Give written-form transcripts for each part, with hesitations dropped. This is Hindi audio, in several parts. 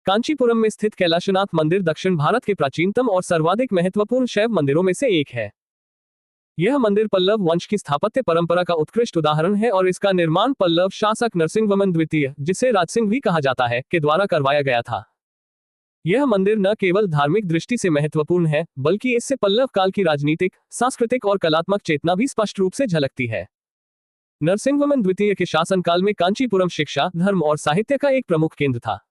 कांचीपुरम में स्थित कैलाशनाथ मंदिर दक्षिण भारत के प्राचीनतम और सर्वाधिक महत्वपूर्ण शैव मंदिरों में से एक है। यह मंदिर पल्लव वंश की स्थापत्य परंपरा का उत्कृष्ट उदाहरण है और इसका निर्माण पल्लव शासक नरसिंहवर्मन द्वितीय, जिसे राजसिंह भी कहा जाता है, के द्वारा करवाया गया था। यह मंदिर न केवल धार्मिक दृष्टि से महत्वपूर्ण है, बल्कि इससे पल्लव काल की राजनीतिक, सांस्कृतिक और कलात्मक चेतना भी स्पष्ट रूप से झलकती है। नरसिंहवर्मन द्वितीय के शासनकाल में कांचीपुरम शिक्षा, धर्म और साहित्य का एक प्रमुख केंद्र था।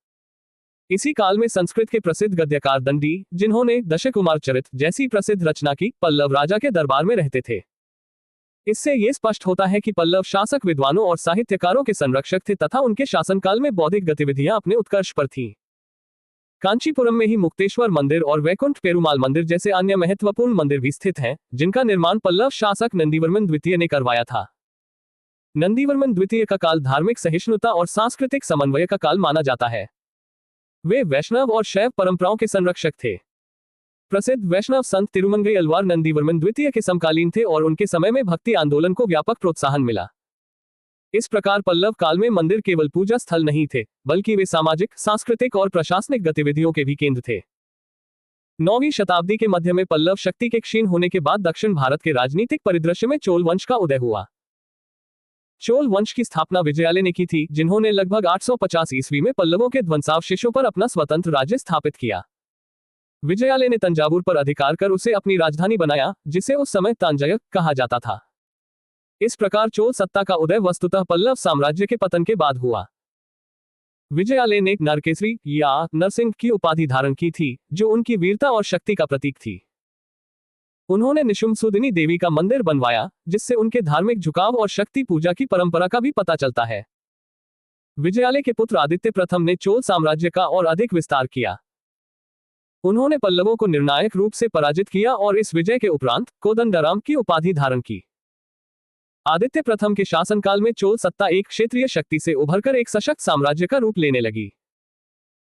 इसी काल में संस्कृत के प्रसिद्ध गद्यकार दंडी, जिन्होंने दशकुमार चरित जैसी प्रसिद्ध रचना की, पल्लव राजा के दरबार में रहते थे। इससे यह स्पष्ट होता है कि पल्लव शासक विद्वानों और साहित्यकारों के संरक्षक थे तथा उनके शासनकाल में बौद्धिक गतिविधियां अपने उत्कर्ष पर थीं। कांचीपुरम में ही मुक्तेश्वर मंदिर और वैकुंठ पेरुमाल मंदिर जैसे अन्य महत्वपूर्ण मंदिर भी स्थित हैं, जिनका निर्माण पल्लव शासक नंदीवर्मन द्वितीय ने करवाया था। नंदीवर्मन द्वितीय का काल धार्मिक सहिष्णुता और सांस्कृतिक समन्वय का काल माना जाता है। वे वैष्णव और शैव परंपराओं के संरक्षक थे। प्रसिद्ध वैष्णव संत तिरुमंगई अल्वार नंदीवर्मन द्वितीय के समकालीन थे और उनके समय में भक्ति आंदोलन को व्यापक प्रोत्साहन मिला। इस प्रकार पल्लव काल में मंदिर केवल पूजा स्थल नहीं थे, बल्कि वे सामाजिक, सांस्कृतिक और प्रशासनिक गतिविधियों के भी केंद्र थे। 9वीं शताब्दी के मध्य में पल्लव शक्ति के क्षीण होने के बाद दक्षिण भारत के राजनीतिक परिदृश्य में चोल वंश का उदय हुआ। चोल वंश की स्थापना विजयालय ने की थी, जिन्होंने लगभग 850 ईस्वी में पल्लवों के ध्वंसावशेषों पर अपना स्वतंत्र राज्य स्थापित किया। विजयालय ने तंजावुर पर अधिकार कर उसे अपनी राजधानी बनाया, जिसे उस समय तांजय कहा जाता था। इस प्रकार चोल सत्ता का उदय वस्तुतः पल्लव साम्राज्य के पतन के बाद हुआ। विजयालय ने नरकेसरी या नरसिंह की उपाधि धारण की थी, जो उनकी वीरता और शक्ति का प्रतीक थी। उन्होंने निशुम्भसुदिनी देवी का मंदिर बनवाया, जिससे उनके धार्मिक झुकाव और शक्ति पूजा की परंपरा का भी पता चलता है। विजयालय के पुत्र आदित्य प्रथम ने चोल साम्राज्य का और अधिक विस्तार किया। उन्होंने पल्लवों को निर्णायक रूप से पराजित किया और इस विजय के उपरांत कोदंडराम की उपाधि धारण की। आदित्य प्रथम के शासनकाल में चोल सत्ता एक क्षेत्रीय शक्ति से उभरकर एक सशक्त साम्राज्य का रूप लेने लगी।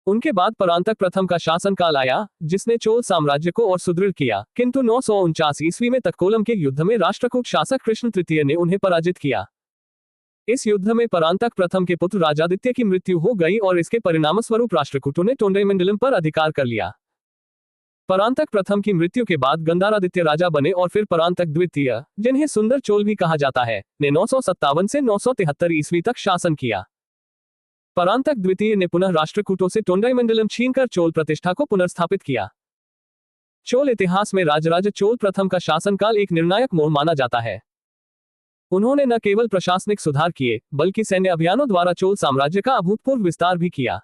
उनके बाद परांतक प्रथम का शासनकाल आया, जिसने चोल साम्राज्य को और सुदृढ़ किया, किंतु 949 ईस्वी में तक्कोलम के युद्ध में राष्ट्रकूट शासक कृष्ण तृतीय ने उन्हें पराजित किया। इस युद्ध में परांतक प्रथम के पुत्र राजादित्य की मृत्यु हो गई और इसके परिणामस्वरूप राष्ट्रकूटों ने टोंडईमंडलम पर अधिकार कर लिया। परांतक प्रथम की मृत्यु के बाद गंधारादित्य राजा बने और फिर परांतक द्वितीय, जिन्हें सुंदर चोल भी कहा जाता है, ने 957 से 973 ईस्वी तक शासन किया। परांतक द्वितीय ने पुनः राष्ट्रकूटों से टोंडईमंडलम छीनकर चोल प्रतिष्ठा को पुनर्स्थापित किया। चोल इतिहास में राजराज चोल प्रथम का शासनकाल एक निर्णायक मोड़ माना जाता है। उन्होंने न केवल प्रशासनिक सुधार किए, बल्कि सैन्य अभियानों द्वारा चोल साम्राज्य का अभूतपूर्व विस्तार भी किया।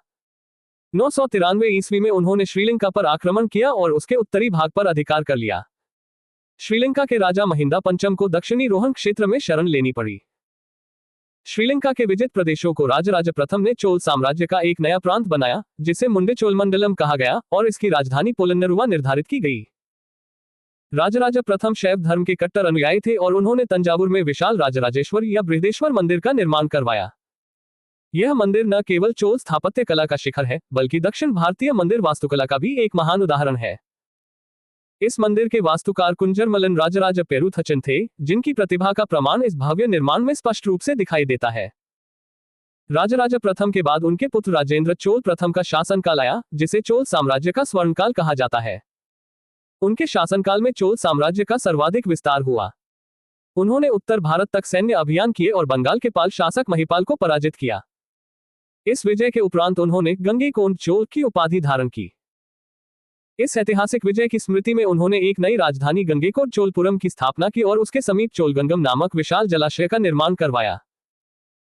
993 ईस्वी में उन्होंने श्रीलंका पर आक्रमण किया और उसके उत्तरी भाग पर अधिकार कर लिया। श्रीलंका के राजा महिंदा पंचम को दक्षिणी रोहन क्षेत्र में शरण लेनी पड़ी। श्रीलंका के विजित प्रदेशों को राजराज प्रथम ने चोल साम्राज्य का एक नया प्रांत बनाया, जिसे मुंडे चोलमंडलम कहा गया और इसकी राजधानी पोलन्नरुवा निर्धारित की गई। राजराज प्रथम शैव धर्म के कट्टर अनुयायी थे और उन्होंने तंजावुर में विशाल राजराजेश्वर या बृहदेश्वर मंदिर का निर्माण करवाया। यह मंदिर न केवल चोल स्थापत्य कला का शिखर है, बल्कि दक्षिण भारतीय मंदिर वास्तुकला का भी एक महान उदाहरण है। इस मंदिर के वास्तुकार कुंजरमलन राजराज पेरुथचन थे, जिनकी प्रतिभा का प्रमाण इस भव्य निर्माण में स्पष्ट रूप से दिखाई देता है। राजराज प्रथम के बाद उनके पुत्र राजेंद्र चोल प्रथम का शासनकाल आया, जिसे चोल साम्राज्य का स्वर्णकाल कहा जाता है। उनके शासनकाल में चोल साम्राज्य का सर्वाधिक विस्तार हुआ। उन्होंने उत्तर भारत तक सैन्य अभियान किए और बंगाल के पाल शासक महिपाल को पराजित किया। इस विजय के उपरांत उन्होंने गंगईकोंड चोल की उपाधि धारण की। इस ऐतिहासिक विजय की स्मृति में उन्होंने एक नई राजधानी गंगईकोंड चोलपुरम की स्थापना की और उसके समीप चोलगंगम नामक विशाल जलाशय का निर्माण करवाया।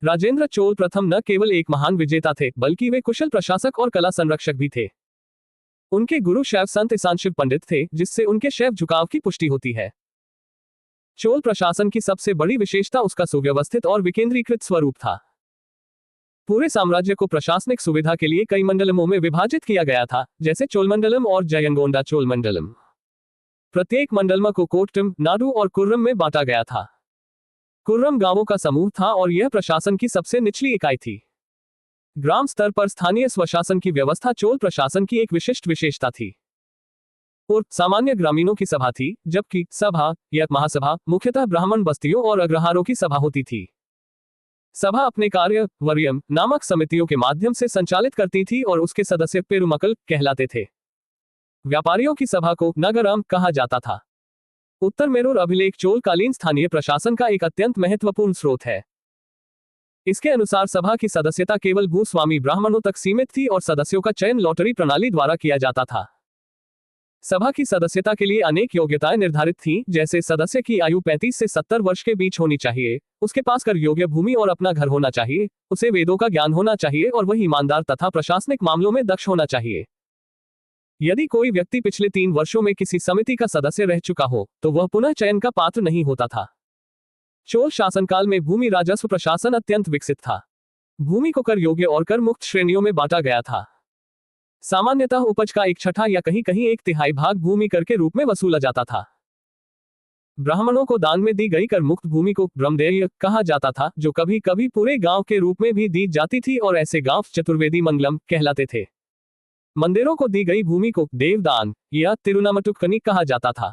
राजेंद्र चोल प्रथम न केवल एक महान विजेता थे, बल्कि वे कुशल प्रशासक और कला संरक्षक भी थे। उनके गुरु शैव संत ईशानशिव पंडित थे, जिससे उनके शैव झुकाव की पुष्टि होती है। चोल प्रशासन की सबसे बड़ी विशेषता उसका सुव्यवस्थित और विकेंद्रीकृत स्वरूप था। पूरे साम्राज्य को प्रशासनिक सुविधा के लिए कई मंडलमों में विभाजित किया गया था, जैसे चोलमंडलम और जयंगोंडा चोलमंडलम। प्रत्येक मंडलम को कोट्टम, नाडु और कुर्रम में बांटा गया था। कुर्रम गांवों का समूह था और यह प्रशासन की सबसे निचली इकाई थी। ग्राम स्तर पर स्थानीय स्वशासन की व्यवस्था चोल प्रशासन की एक विशिष्ट विशेषता थी। और सामान्य ग्रामीणों की सभा थी, जबकि सभा या महासभा मुख्यतः ब्राह्मण बस्तियों और अग्रहारों की सभा होती थी। सभा अपने कार्य वर्यम नामक समितियों के माध्यम से संचालित करती थी और उसके सदस्य पेरुमक्कल कहलाते थे। व्यापारियों की सभा को नगरम कहा जाता था। उत्तर मेरूर अभिलेख चोलकालीन स्थानीय प्रशासन का एक अत्यंत महत्वपूर्ण स्रोत है। इसके अनुसार सभा की सदस्यता केवल भूस्वामी ब्राह्मणों तक सीमित थी और सदस्यों का चयन लॉटरी प्रणाली द्वारा किया जाता था। सभा की सदस्यता के लिए अनेक योग्यताएं निर्धारित थीं, जैसे सदस्य की आयु 35 से 70 वर्ष के बीच होनी चाहिए, उसके पास कर योग्य भूमि और अपना घर होना चाहिए, उसे वेदों का ज्ञान होना चाहिए और वह ईमानदार तथा प्रशासनिक मामलों में दक्ष होना चाहिए। यदि कोई व्यक्ति पिछले 3 वर्षों में किसी समिति का सदस्य रह चुका हो तो वह पुनः चयन का पात्र नहीं होता था। चोल शासनकाल में भूमि राजस्व प्रशासन अत्यंत विकसित था। भूमि को कर योग्य और कर मुक्त श्रेणियों में बांटा गया था। सामान्यतः उपज का 1/6 या कहीं कहीं 1/3 भाग भूमि कर के रूप में वसूला जाता था। ब्राह्मणों को दान में दी गई कर मुक्त भूमि को ब्रह्मदेय कहा जाता था, जो कभी कभी पूरे गांव के रूप में भी दी जाती थी और ऐसे गांव चतुर्वेदी मंगलम कहलाते थे। मंदिरों को दी गई भूमि को देवदान या तिरुनामटुक्कनी कहा जाता था।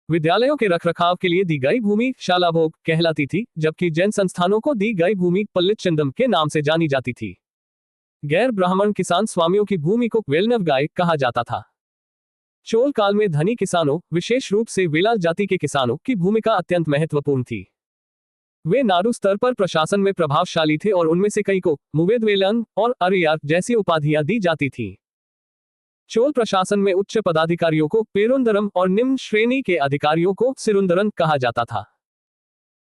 विद्यालयों के रखरखाव के लिए दी गई भूमि शालाभोग कहलाती थी, जबकि जैन संस्थानों को दी गई भूमि पल्लित चिंदम के नाम से जानी जाती थी। गैर ब्राह्मण किसान स्वामियों की भूमि को वेलनवगाय कहा जाता था। चोल काल में धनी किसानों, विशेष रूप से वेलाल जाति के किसानों की भूमिका अत्यंत महत्वपूर्ण थी। वे नाडु स्तर पर प्रशासन में प्रभावशाली थे और उनमें से कई को मुवेदवेलन और अरियार जैसी उपाधियां दी जाती थीं। चोल प्रशासन में उच्च पदाधिकारियों को पेरुंदरम और निम्न श्रेणी के अधिकारियों को सिरुंदरन कहा जाता था।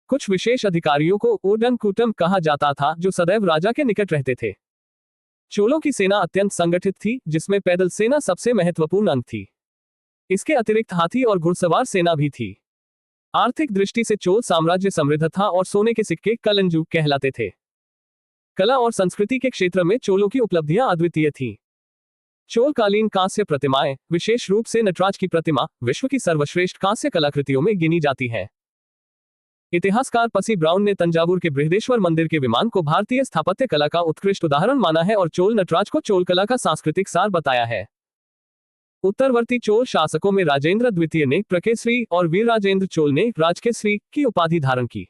कुछ विशेष अधिकारियों को ओडनकूटम कहा जाता था, जो सदैव राजा के निकट रहते थे। चोलों की सेना अत्यंत संगठित थी, जिसमें पैदल सेना सबसे महत्वपूर्ण अंग थी। इसके अतिरिक्त हाथी और घुड़सवार सेना भी थी। आर्थिक दृष्टि से चोल साम्राज्य समृद्ध था और सोने के सिक्के कलंजू कहलाते थे। कला और संस्कृति के क्षेत्र में चोलों की उपलब्धियां अद्वितीय थीं। चोलकालीन कांस्य प्रतिमाएं, विशेष रूप से नटराज की प्रतिमा, विश्व की सर्वश्रेष्ठ कांस्य कलाकृतियों में गिनी जाती है। इतिहासकार पसी ब्राउन ने तंजावुर के बृहदेश्वर मंदिर के विमान को भारतीय स्थापत्य कला का उत्कृष्ट उदाहरण माना है और चोल नटराज को चोल कला का सांस्कृतिक सार बताया है। उत्तरवर्ती चोल शासकों में राजेंद्र द्वितीय ने प्रकेसरी और वीरराजेंद्र चोल ने राजकेसरी की उपाधि धारण की।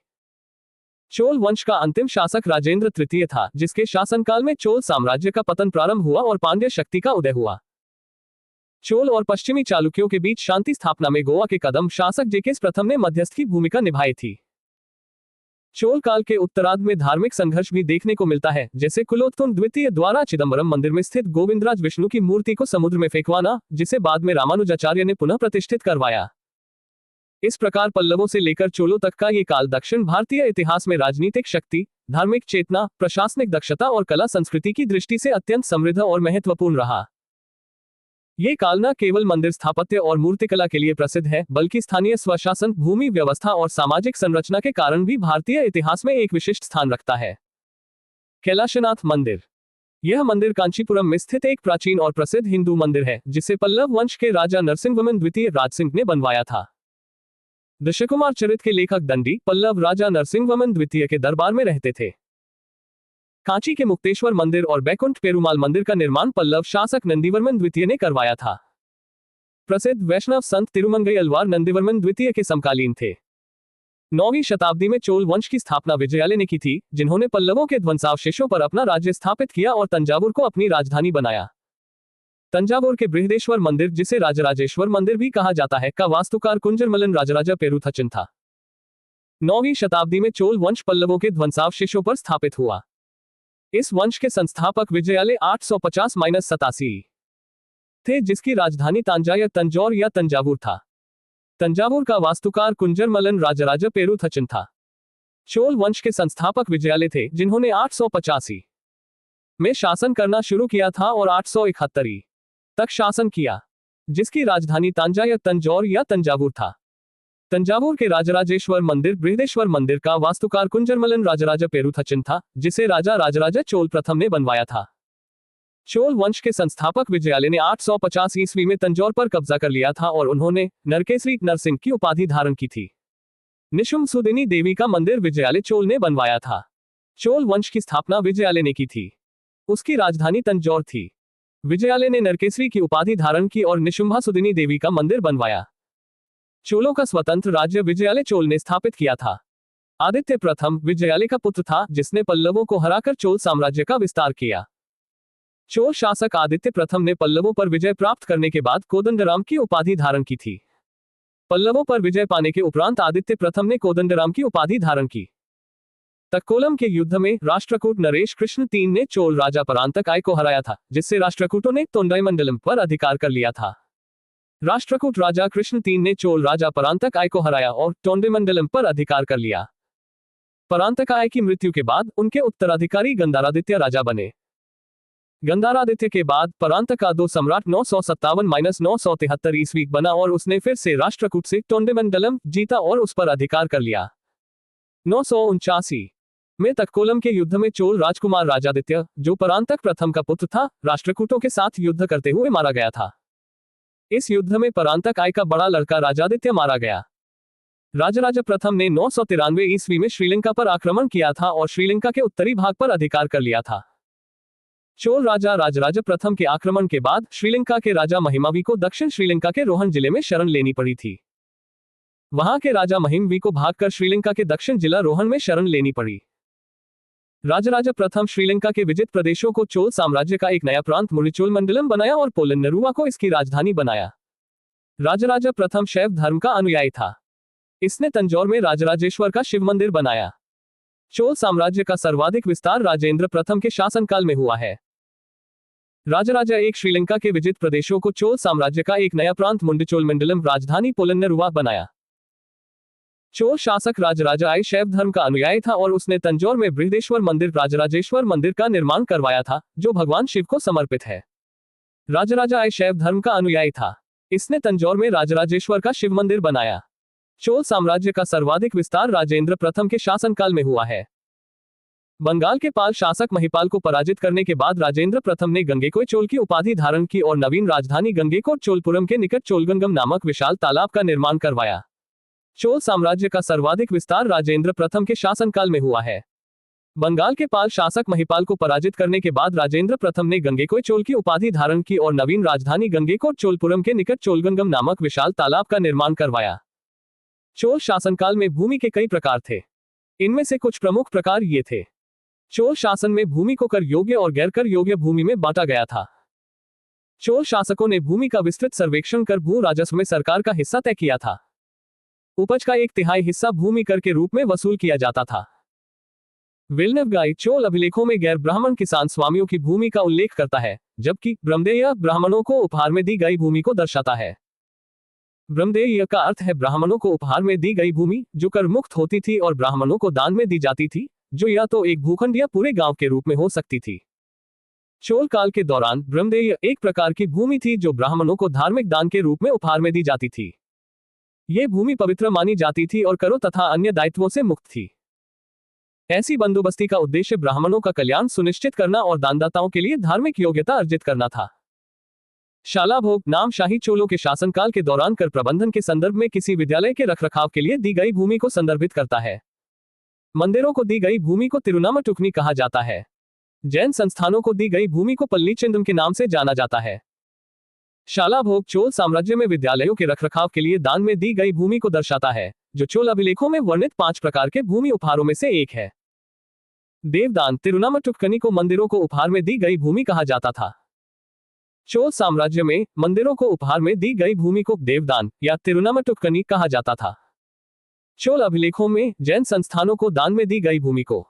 चोल वंश का अंतिम शासक राजेंद्र तृतीय था, जिसके शासनकाल में चोल साम्राज्य का पतन प्रारंभ हुआ और पांड्य शक्ति का उदय हुआ। चोल और पश्चिमी चालुक्यों के बीच शांति स्थापना में गोवा के कदम शासक जेकेस प्रथम ने मध्यस्थ की भूमिका निभाई थी। चोल काल के उत्तरार्ध में धार्मिक संघर्ष भी देखने को मिलता है, जैसे कुलोत्तुंग द्वितीय द्वारा चिदंबरम मंदिर में स्थित गोविंदराज विष्णु की मूर्ति को समुद्र में फेंकवाना, जिसे बाद में रामानुजाचार्य ने पुनः प्रतिष्ठित करवाया। इस प्रकार पल्लवों से लेकर चोलों तक का ये काल दक्षिण भारतीय इतिहास में राजनीतिक शक्ति, धार्मिक चेतना, प्रशासनिक दक्षता और कला संस्कृति की दृष्टि से अत्यंत समृद्ध और महत्वपूर्ण रहा। ये काल न केवल मंदिर स्थापत्य और मूर्तिकला के लिए प्रसिद्ध है, बल्कि स्थानीय स्वशासन, भूमि व्यवस्था और सामाजिक संरचना के कारण भी भारतीय इतिहास में एक विशिष्ट स्थान रखता है। कैलाशनाथ मंदिर। यह मंदिर कांचीपुरम में स्थित एक प्राचीन और प्रसिद्ध हिंदू मंदिर है, जिसे पल्लव वंश के राजा नरसिंहवर्मन द्वितीय राजसिंह ने बनवाया था। दशकुमार चरित के लेखक दंडी पल्लव राजा नरसिंहवर्मन द्वितीय के दरबार में रहते थे। कांची के मुक्तेश्वर मंदिर और बैकुंठ पेरुमाल मंदिर का निर्माण पल्लव शासक नंदीवर्मन द्वितीय ने करवाया था। प्रसिद्ध वैष्णव संत तिरुमंगई अल्वार नंदीवर्मन द्वितीय के समकालीन थे। 9वीं शताब्दी में चोल वंश की स्थापना विजयालय ने की थी, जिन्होंने पल्लवों के ध्वंसावशेषों पर अपना राज्य स्थापित किया और तंजावुर को अपनी राजधानी बनाया। तंजावुर के बृहदेश्वर मंदिर, जिसे राजराजेश्वर मंदिर भी कहा जाता है, का वास्तुकार कुंजरमलन राजराजा पेरुथचन था। 9वीं शताब्दी में चोल वंश पल्लवों के ध्वंसावशेषों पर स्थापित हुआ। इस वंश के संस्थापक विजयालय 850-87 थे, जिसकी राजधानी तांजा या तंजौर या तंजावुर था। तंजावुर का वास्तुकार कुंजरमलन राजराजा पेरुथचन था। चोल वंश के संस्थापक विजयालय थे, जिन्होंने 885 में शासन करना शुरू किया था और 871 तक शासन किया, जिसकी राजधानी तांजा या तंजौर या तंजावुर था। तंजावुर के राजराजेश्वर मंदिर बृहदेश्वर मंदिर का वास्तुकार कुंजरमलन राजराजा पेरुथचन था, जिसे राजा राजराजा चोल प्रथम ने बनवाया था। चोल वंश के संस्थापक विजयालय ने 850 ईस्वी में तंजौर पर कब्जा कर लिया था और उन्होंने नरकेसरी नरसिंह की उपाधि धारण की थी। निशुम्भसुदिनी देवी का मंदिर विजयालय चोल ने बनवाया था। चोल वंश की स्थापना विजयालय ने की थी। उसकी राजधानी तंजौर थी। विजयालय ने नरकेसरी की उपाधि धारण की और निशुम्भसुदिनी देवी का मंदिर बनवाया। चोलों का स्वतंत्र राज्य विजयालय चोल ने स्थापित किया था। आदित्य प्रथम विजयालय का पुत्र था, जिसने पल्लवों को हराकर चोल साम्राज्य का विस्तार किया। चोल शासक आदित्य प्रथम ने पल्लवों पर विजय प्राप्त करने के बाद कोदंडराम की उपाधि धारण की थी। पल्लवों पर विजय पाने के उपरांत आदित्य प्रथम ने कोदंडराम की उपाधि धारण की। तक्कोलम के युद्ध में राष्ट्रकूट नरेश कृष्ण III ने चोल राजा परांतक आय को हराया था, जिससे राष्ट्रकूटों ने तोंडाईमंडलम पर अधिकार कर लिया था। राष्ट्रकूट राजा कृष्ण III ने चोल राजा परांतक आय को हराया और तोंडाईमंडलम पर अधिकार कर लिया। परांतक आय की मृत्यु के बाद उनके उत्तराधिकारी गंधारादित्य राजा बने। गंधारादित्य के बाद परांतका II सम्राट 957-973 ईस्वी बना और उसने फिर से राष्ट्रकूट से तोंडाईमंडलम जीता और उस पर अधिकार कर लिया। 979 में तक्कोलम के युद्ध में चोल राजकुमार राजादित्य, जो परांतक प्रथम का पुत्र था, राष्ट्रकूटों के साथ युद्ध करते हुए मारा गया था। इस युद्ध में परांतक आय का बड़ा लड़का राजादित्य मारा गया। राजराजा प्रथम ने 993 ईस्वी में श्रीलंका पर आक्रमण किया था और श्रीलंका के उत्तरी भाग पर अधिकार कर लिया था। चोल राजा राजराजा प्रथम के आक्रमण के बाद श्रीलंका के राजा महिमावी को दक्षिण श्रीलंका के रोहन जिले में शरण लेनी पड़ी थी। वहां के राजा महिमवी को भागकर श्रीलंका के दक्षिण जिला रोहन में शरण लेनी पड़ी। राजराजा प्रथम श्रीलंका के विजित प्रदेशों को चोल साम्राज्य का एक नया प्रांत मुरिचोल मंडलम बनाया और पोलन्नेरुवा को इसकी राजधानी बनाया। राजराजा प्रथम शैव धर्म का अनुयायी था। इसने तंजौर में राजराजेश्वर का शिव मंदिर बनाया। चोल साम्राज्य का सर्वाधिक विस्तार राजेंद्र प्रथम के शासनकाल में हुआ है। राजराजा एक श्रीलंका के विजित प्रदेशों को चोल साम्राज्य का एक नया प्रांत मुंडचोल मंडलम राजधानी पोलन्नेरुवा बनाया। चोल शासक राजराजा आय शैव धर्म का अनुयायी था और उसने तंजौर में बृहदेश्वर मंदिर राजराजेश्वर मंदिर का निर्माण करवाया था, जो भगवान शिव को समर्पित है। राजराजा आय शैव धर्म का अनुयायी था। इसने तंजौर में राजराजेश्वर का शिव मंदिर बनाया। चोल साम्राज्य का सर्वाधिक विस्तार राजेंद्र प्रथम के शासनकाल में हुआ है। बंगाल के पाल शासक महिपाल को पराजित करने के बाद राजेंद्र प्रथम ने गंगेकोय चोल की उपाधि धारण की और नवीन राजधानी गंगेकोट चोलपुरम के निकट चोलगंगम नामक विशाल तालाब का निर्माण करवाया। चोल साम्राज्य का सर्वाधिक विस्तार राजेंद्र प्रथम के शासनकाल में हुआ है। बंगाल के पाल शासक महिपाल को पराजित करने के बाद राजेंद्र प्रथम ने गंगेकोय चोल की उपाधि धारण की और नवीन राजधानी गंगेकोट चोलपुरम के निकट चोलगंगम नामक विशाल तालाब का निर्माण करवाया। चोल शासनकाल में भूमि के कई प्रकार थे। इनमें से कुछ प्रमुख प्रकार ये थे। चोल शासन में भूमि को कर योग्य और गैर कर योग्य भूमि में बांटा गया था। चोल शासकों ने भूमि का विस्तृत सर्वेक्षण कर भू राजस्व में सरकार का हिस्सा तय किया था। उपज का 1/3 हिस्सा भूमि कर के रूप में वसूल किया जाता था। विल्नवगाई चोल अभिलेखों में गैर ब्राह्मण किसान स्वामियों की भूमि का उल्लेख करता है, जबकि ब्रह्मदेय ब्राह्मणों को उपहार में दी गई भूमि को दर्शाता है। ब्रह्मदेय का अर्थ है ब्राह्मणों को उपहार में दी गई भूमि, जो कर मुक्त होती थी और ब्राह्मणों को दान में दी जाती थी, जो या तो एक भूखंड या पूरे गांव के रूप में हो सकती थी। चोल काल के दौरान ब्रह्मदेय एक प्रकार की भूमि थी जो ब्राह्मणों को धार्मिक दान के रूप में उपहार में दी जाती थी। ये भूमि पवित्र मानी जाती थी और करों तथा अन्य दायित्वों से मुक्त थी। ऐसी बंदोबस्ती का उद्देश्य ब्राह्मणों का कल्याण सुनिश्चित करना और दानदाताओं के लिए धार्मिक योग्यता अर्जित करना था। शालाभोग नाम शाही चोलों के शासनकाल के दौरान कर प्रबंधन के संदर्भ में किसी विद्यालय के रखरखाव के लिए दी गई भूमि को संदर्भित करता है। मंदिरों को दी गई भूमि को तिरुनामटुकनी कहा जाता है। जैन संस्थानों को दी गई भूमि को पल्लीचिंदम के नाम से जाना जाता है। शालाभोग चोल साम्राज्य में विद्यालयों के रखरखाव के लिए दान में दी गई भूमि को दर्शाता है, जो चोल अभिलेखों में वर्णित 5 प्रकार के भूमि उपहारों में से एक है। देवदान तिरुनामटुकनी को मंदिरों को उपहार में दी गई भूमि कहा जाता था। चोल साम्राज्य में मंदिरों को उपहार में दी गई भूमि को देवदान या तिरुनामटुकनी कहा जाता था। चोल अभिलेखों में जैन संस्थानों को दान में दी गई भूमि को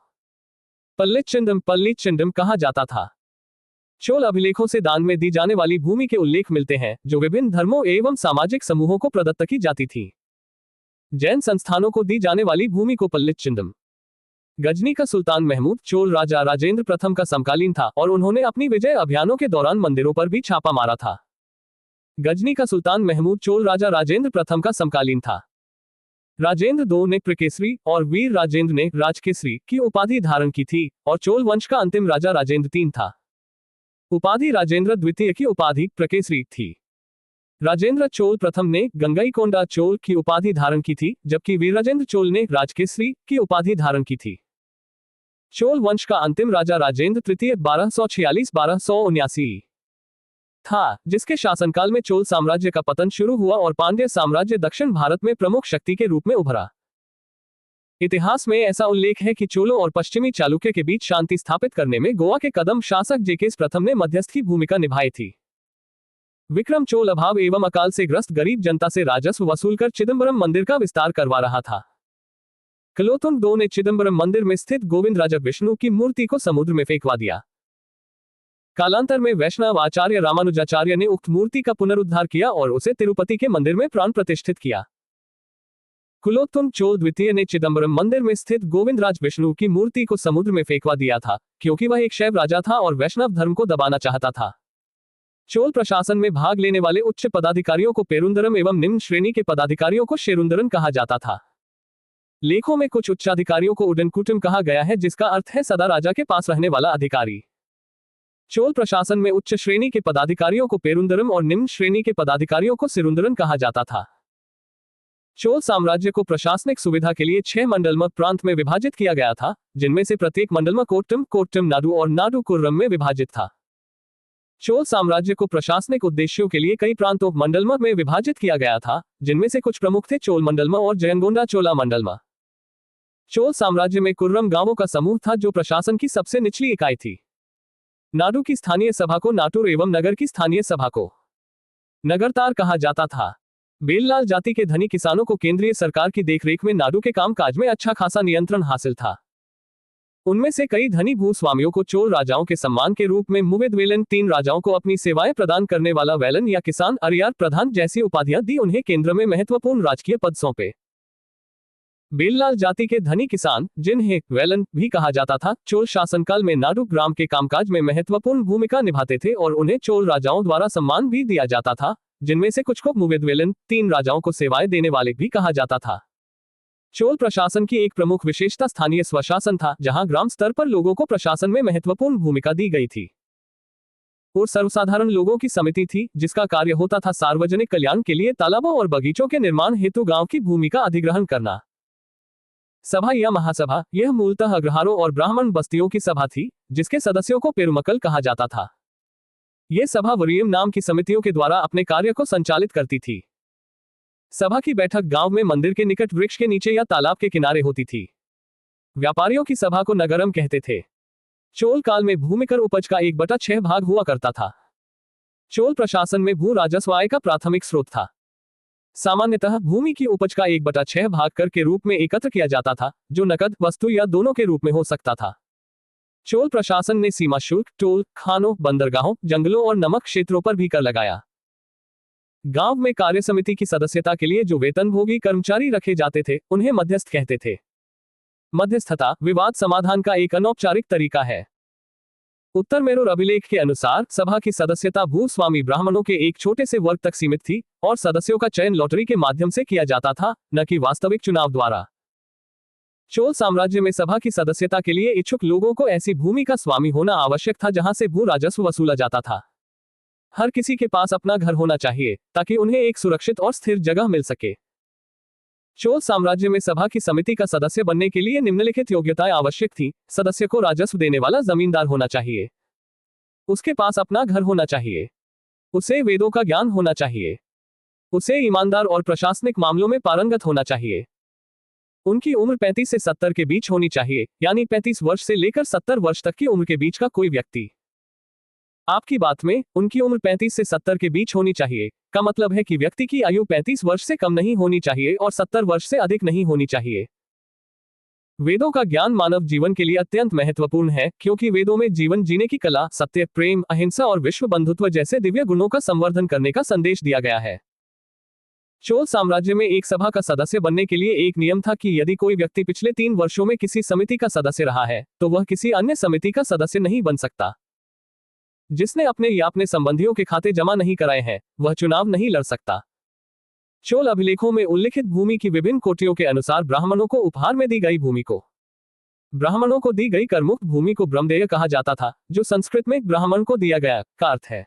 पल्लीचिंदम कहा जाता था। चोल अभिलेखों से दान में दी जाने वाली भूमि के उल्लेख मिलते हैं, जो विभिन्न धर्मों एवं सामाजिक समूहों को प्रदत्त की जाती थी। जैन संस्थानों को दी जाने वाली भूमि को पल्लीचिंदम। गजनी का सुल्तान महमूद चोल राजा राजेंद्र प्रथम का समकालीन था और उन्होंने अपनी विजय अभियानों के दौरान मंदिरों पर भी छापा मारा था। गजनी का सुल्तान महमूद चोल राजा राजेंद्र प्रथम का समकालीन था। राजेंद्र II ने प्रकेसरी और वीर राजेंद्र ने राजकेसरी की उपाधि धारण की थी और चोल वंश का अंतिम राजा राजेंद्र III था। उपाधि राजेंद्र द्वितीय की उपाधि प्रकेसरी थी। राजेंद्र चोल प्रथम ने गंगईकोंडा चोल की उपाधि धारण की थी, जबकि वीरराजेंद्र चोल ने राजकेसरी की उपाधि धारण की थी। चोल वंश का अंतिम राजा राजेंद्र तृतीय 1246-1279 था, जिसके शासनकाल में चोल साम्राज्य का पतन शुरू हुआ और पांड्य साम्राज्य दक्षिण भारत में प्रमुख शक्ति के रूप में उभरा। इतिहास में ऐसा उल्लेख है कि चोलों और पश्चिमी चालुक्य के बीच शांति स्थापित करने में गोवा के कदम शासक जेकेस प्रथम ने मध्यस्थ की भूमिका निभाई थी। विक्रम चोल अभाव एवं अकाल से ग्रस्त गरीब जनता से राजस्व वसूलकर चिदम्बरम मंदिर का विस्तार करवा रहा था। कुलोत्तुंग II ने चिदम्बरम मंदिर में स्थित गोविंदराज विष्णु की मूर्ति को समुद्र में फेंकवा दिया। कालांतर में वैष्णव आचार्य रामानुजाचार्य ने उक्त मूर्ति का पुनरुद्धार किया और उसे तिरुपति के मंदिर में प्राण प्रतिष्ठित किया। कुलोत्तुंग चोल द्वितीय ने चिदम्बरम मंदिर में स्थित गोविंदराज विष्णु की मूर्ति को समुद्र में फेंकवा दिया था, क्योंकि वह एक शैव राजा था और वैष्णव धर्म को दबाना चाहता था। चोल प्रशासन में भाग लेने वाले उच्च पदाधिकारियों को पेरुंदरम एवं निम्न श्रेणी के पदाधिकारियों को शेरुंदरन कहा जाता था। लेखों में कुछ उच्चाधिकारियों को उडनकुटम कहा गया है, जिसका अर्थ है सदा राजा के पास रहने वाला अधिकारी। चोल प्रशासन में उच्च श्रेणी के पदाधिकारियों को पेरुंदरम और निम्न श्रेणी के पदाधिकारियों को सिरुंदरन कहा जाता था। चोल साम्राज्य को प्रशासनिक सुविधा के लिए 6 मंडलम प्रांत में विभाजित किया गया था, जिनमें से प्रत्येक मंडलम कोट्टम नाडु और नाडु कुर्रम में विभाजित था। चोल साम्राज्य को प्रशासनिक उद्देश्यों के लिए कई प्रांतों मंडलम में विभाजित किया गया था, जिनमें से कुछ प्रमुख थे चोल मंडलम और जयंगोंडा चोला मंडलम। चोल साम्राज्य में कुर्रम गांवों का समूह था, जो प्रशासन की सबसे निचली इकाई थी। नाडु की स्थानीय सभा को नाटुर एवं नगर की स्थानीय सभा को नगरतार कहा जाता था। बेललाल जाति के धनी किसानों को केंद्रीय सरकार की देखरेख में नाडु के कामकाज में अच्छा खासा नियंत्रण हासिल था। उनमें से कई धनी भूस्वामियों को चोल राजाओं के सम्मान के रूप में मुवेद वेलन, 3 राजाओं को अपनी सेवाएं प्रदान करने वाला वेलन या किसान अरियार प्रधान जैसी उपाधियां दी, उन्हें केंद्र में महत्वपूर्ण राजकीय पद सौंपे। बेललाल जाति के धनी किसान, जिन्हें वेलन भी कहा जाता था, चोल शासनकाल में नाडु ग्राम के कामकाज में महत्वपूर्ण भूमिका निभाते थे और उन्हें चोल राजाओं द्वारा सम्मान भी दिया जाता था, जिनमें से कुछ को मुवेद वेलन, 3 राजाओं को सेवाएं देने वाले भी कहा जाता था। चोल प्रशासन की एक प्रमुख विशेषता स्थानीय स्वशासन था, जहां ग्राम स्तर पर लोगों को प्रशासन में महत्वपूर्ण भूमिका दी गई थी। और सर्वसाधारण लोगों की समिति थी, जिसका कार्य होता था सार्वजनिक कल्याण के लिए तालाबों और बगीचों के निर्माण हेतु गांव की भूमि का अधिग्रहण करना। सभा या महासभा, यह मूलतः अग्रहारों और ब्राह्मण बस्तियों की सभा थी, जिसके सदस्यों को पेरुमक्कल कहा जाता था। यह सभा वरीयम नाम की समितियों के द्वारा अपने कार्य को संचालित करती थी। सभा की बैठक गांव में मंदिर के निकट वृक्ष के नीचे या तालाब के किनारे होती थी। व्यापारियों की सभा को नगरम कहते थे। चोल काल में भूमिकर उपज का 1/6 भाग हुआ करता था। चोल प्रशासन में भू राजस्व आय का प्राथमिक स्रोत था। सामान्यतः भूमि की उपज का 1/6 भाग कर के रूप में एकत्र किया जाता था, जो नकद, वस्तु या दोनों के रूप में हो सकता था। चोल प्रशासन ने सीमा शुल्क, टोल, खानों, बंदरगाहों, जंगलों और नमक क्षेत्रों पर भी कर लगाया। गांव में कार्य समिति की सदस्यता के लिए जो वेतनभोगी कर्मचारी रखे जाते थे, उन्हें मध्यस्थ कहते थे। मध्यस्थता विवाद समाधान का एक अनौपचारिक तरीका है। उत्तर मेरुर अभिलेख के अनुसार सभा की सदस्यता भूस्वामी ब्राह्मणों के एक छोटे से वर्ग तक सीमित थी और सदस्यों का चयन लॉटरी के माध्यम से किया जाता था, न कि वास्तविक चुनाव द्वारा। चोल साम्राज्य में सभा की सदस्यता के लिए इच्छुक लोगों को ऐसी भूमि का स्वामी होना आवश्यक था जहां से भू राजस्व वसूला जाता था। हर किसी के पास अपना घर होना चाहिए, ताकि उन्हें एक सुरक्षित और स्थिर जगह मिल सके। चोल साम्राज्य में सभा की समिति का सदस्य बनने के लिए निम्नलिखित योग्यताएं आवश्यक थी। सदस्य को राजस्व देने वाला जमींदार होना चाहिए। उसके पास अपना घर होना चाहिए। उसे वेदों का ज्ञान होना चाहिए। उसे ईमानदार और प्रशासनिक मामलों में पारंगत होना चाहिए। उनकी उम्र 35 से 70 के बीच होनी चाहिए, यानी 35 वर्ष से लेकर 70 वर्ष तक की उम्र के बीच का कोई व्यक्ति। आपकी बात में उनकी उम्र 35 से 70 के बीच होनी चाहिए का मतलब है कि व्यक्ति की आयु 35 वर्ष से कम नहीं होनी चाहिए और 70 वर्ष से अधिक नहीं होनी चाहिए। वेदों का ज्ञान मानव जीवन के लिए अत्यंत महत्वपूर्ण है, क्योंकि वेदों में जीवन जीने की कला, सत्य, प्रेम, अहिंसा और विश्व बंधुत्व जैसे दिव्य गुणों का संवर्धन करने का संदेश दिया गया है। चोल साम्राज्य में एक सभा का सदस्य बनने के लिए एक नियम था कि यदि कोई व्यक्ति पिछले 3 वर्षों में किसी समिति का सदस्य रहा है, तो वह किसी अन्य समिति का सदस्य नहीं बन सकता। जिसने अपने या अपने संबंधियों के खाते जमा नहीं कराए हैं, वह चुनाव नहीं लड़ सकता। चोल अभिलेखों में उल्लिखित भूमि की विभिन्न कोटियों के अनुसार ब्राह्मणों को उपहार में दी गई भूमि को ब्राह्मणों को दी गई करमुक्त भूमि को ब्रह्मदेय कहा जाता था, जो संस्कृत में ब्राह्मण को दिया गया का अर्थ है।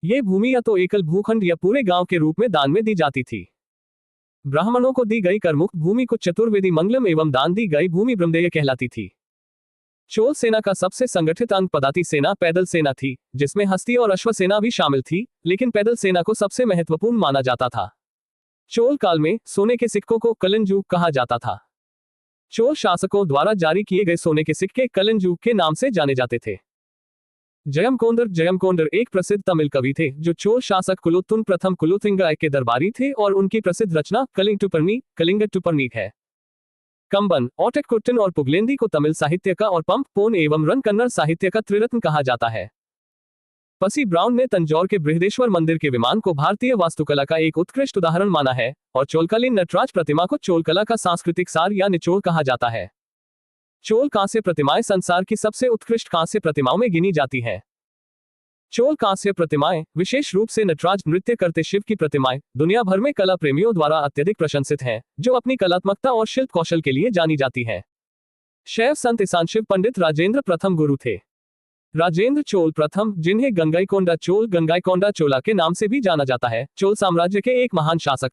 यह भूमि या तो एकल भूखंड या पूरे गांव के रूप में दान में दी जाती थी। ब्राह्मणों को दी गई करमुक्त भूमि को चतुर्वेदी मंगलम एवं दान दी गई भूमि ब्रह्मदेय कहलाती थी। चोल सेना का सबसे संगठित अंग पदाति सेना पैदल सेना थी, जिसमें हस्ती और अश्व सेना भी शामिल थी, लेकिन पैदल सेना को सबसे महत्वपूर्ण माना जाता था। चोल काल में सोने के सिक्कों को कलंजू कहा जाता था। चोल शासकों द्वारा जारी किए गए सोने के सिक्के कलंजू के नाम से जाने जाते थे। जयमकोंडर एक प्रसिद्ध तमिल कवि थे जो चोल शासक कुलोत्तुन प्रथम कुलोत्तुंगा के दरबारी थे और उनकी प्रसिद्ध रचना कलिंगट्टुपर्णी है। कंबन, ओट्टुकुट्टन और पुगलेंदी को तमिल साहित्य का और पंप पोन एवं रन कन्नड़ साहित्य का त्रिरत्न कहा जाता है। पसी ब्राउन ने तंजौर के बृहदेश्वर मंदिर के विमान को भारतीय वास्तुकला का एक उत्कृष्ट उदाहरण माना है और चोलकालीन नटराज प्रतिमा को चोलकला का सांस्कृतिक सार या निचोड़ कहा जाता है। चोल कांस्य प्रतिमाएं संसार की सबसे उत्कृष्ट कांस्य प्रतिमाओं में गिनी जाती हैं। चोल कांस्य प्रतिमाएं, विशेष रूप से नटराज नृत्य करते शिव की प्रतिमाएं, दुनिया भर में कला प्रेमियों द्वारा अत्यधिक प्रशंसित हैं, जो अपनी कलात्मकता और शिल्प कौशल के लिए जानी जाती हैं। शैव संत ईशान शिव पंडित राजेंद्र प्रथम गुरु थे। राजेंद्र चोल प्रथम, जिन्हें गंगाईकोंडा चोल गंगाईकोंडा चोला के नाम से भी जाना जाता है, चोल साम्राज्य के एक महान शासक